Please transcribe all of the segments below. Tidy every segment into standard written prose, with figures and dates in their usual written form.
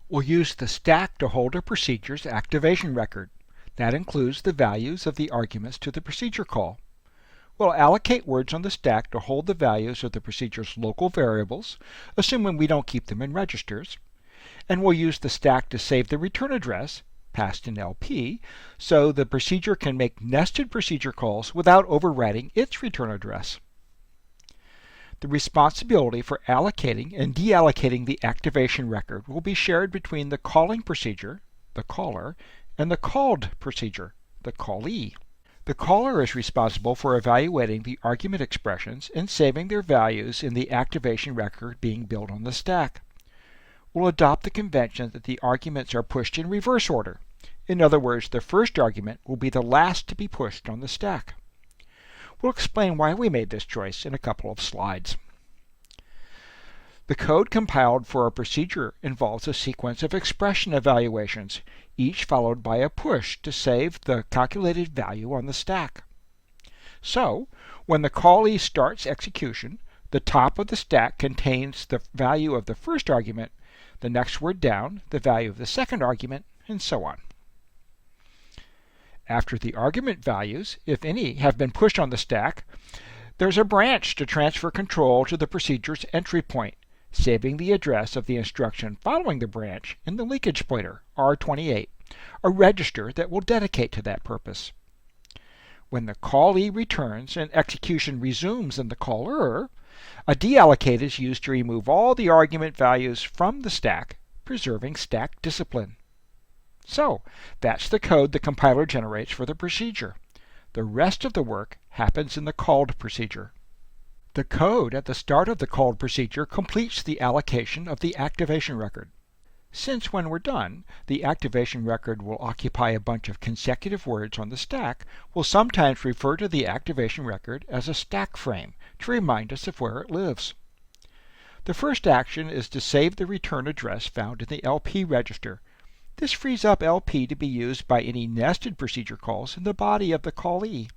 We'll use the stack to hold a procedure's activation record. That includes the values of the arguments to the procedure call. We'll allocate words on the stack to hold the values of the procedure's local variables, assuming we don't keep them in registers. And we'll use the stack to save the return address, passed in LP, so the procedure can make nested procedure calls without overwriting its return address. The responsibility for allocating and deallocating the activation record will be shared between the calling procedure, the caller, and the called procedure, the callee. The caller is responsible for evaluating the argument expressions and saving their values in the activation record being built on the stack. We'll adopt the convention that the arguments are pushed in reverse order. In other words, the first argument will be the last to be pushed on the stack. We'll explain why we made this choice in a couple of slides. The code compiled for a procedure involves a sequence of expression evaluations, each followed by a push to save the calculated value on the stack. So, when the callee starts execution, the top of the stack contains the value of the first argument, the next word down, the value of the second argument, and so on. After the argument values, if any, have been pushed on the stack, there's a branch to transfer control to the procedure's entry point, saving the address of the instruction following the branch in the linkage pointer, R28, a register that will dedicate to that purpose. When the callee returns and execution resumes in the caller, a deallocate is used to remove all the argument values from the stack, preserving stack discipline. So, that's the code the compiler generates for the procedure. The rest of the work happens in the called procedure. The code at the start of the called procedure completes the allocation of the activation record. Since when we're done, the activation record will occupy a bunch of consecutive words on the stack, we'll sometimes refer to the activation record as a stack frame to remind us of where it lives. The first action is to save the return address found in the LP register. This frees up LP to be used by any nested procedure calls in the body of the callee.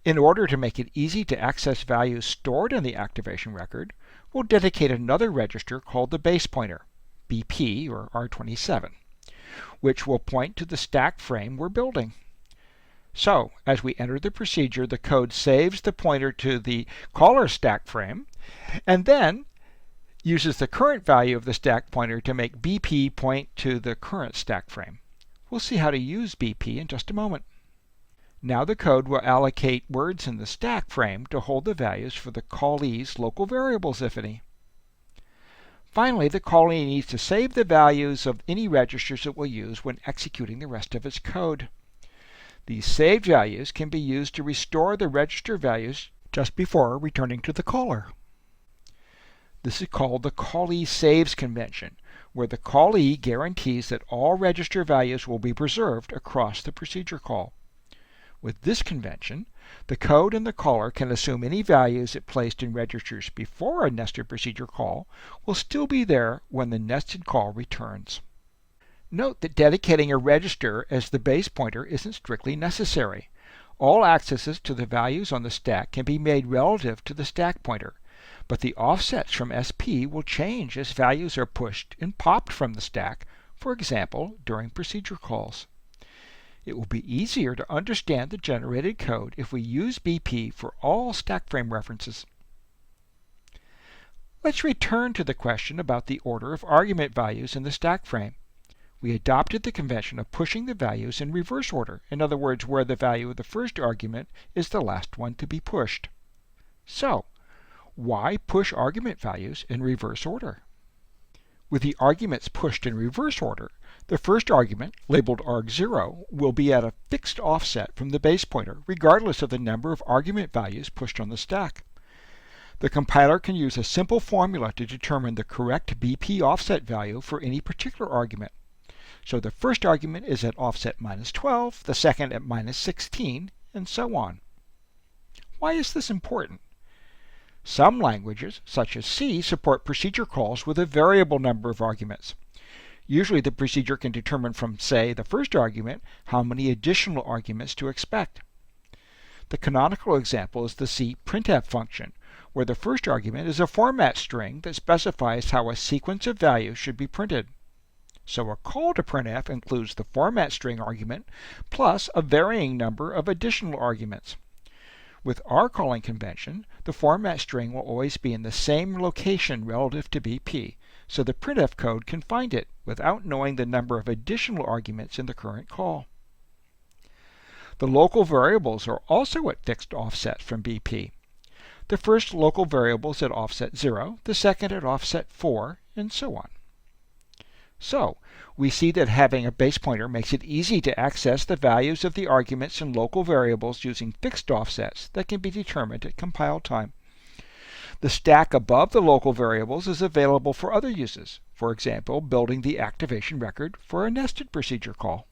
In order to make it easy to access values stored in the activation record, we'll dedicate another register called the base pointer, BP or R27, which will point to the stack frame we're building. So, as we enter the procedure, the code saves the pointer to the caller stack frame, and then uses the current value of the stack pointer to make BP point to the current stack frame. We'll see how to use BP in just a moment. Now the code will allocate words in the stack frame to hold the values for the callee's local variables, if any. Finally, the callee needs to save the values of any registers it will use when executing the rest of its code. These saved values can be used to restore the register values just before returning to the caller. This is called the callee saves convention, where the callee guarantees that all register values will be preserved across the procedure call. With this convention, the code in the caller can assume any values it placed in registers before a nested procedure call will still be there when the nested call returns. Note that dedicating a register as the base pointer isn't strictly necessary. All accesses to the values on the stack can be made relative to the stack pointer, but the offsets from SP will change as values are pushed and popped from the stack, for example, during procedure calls. It will be easier to understand the generated code if we use BP for all stack frame references. Let's return to the question about the order of argument values in the stack frame. We adopted the convention of pushing the values in reverse order, in other words, where the value of the first argument is the last one to be pushed. So, why push argument values in reverse order? With the arguments pushed in reverse order, the first argument, labeled arg0, will be at a fixed offset from the base pointer, regardless of the number of argument values pushed on the stack. The compiler can use a simple formula to determine the correct BP offset value for any particular argument. So the first argument is at offset -12, the second at -16, and so on. Why is this important? Some languages, such as C, support procedure calls with a variable number of arguments. Usually the procedure can determine from, say, the first argument how many additional arguments to expect. The canonical example is the C printf function, where the first argument is a format string that specifies how a sequence of values should be printed. So a call to printf includes the format string argument plus a varying number of additional arguments. With our calling convention, the format string will always be in the same location relative to BP, so the printf code can find it without knowing the number of additional arguments in the current call. The local variables are also at fixed offsets from BP. The first local variable is at offset 0, the second at offset 4, and so on. So, we see that having a base pointer makes it easy to access the values of the arguments in local variables using fixed offsets that can be determined at compile time. The stack above the local variables is available for other uses, for example, building the activation record for a nested procedure call.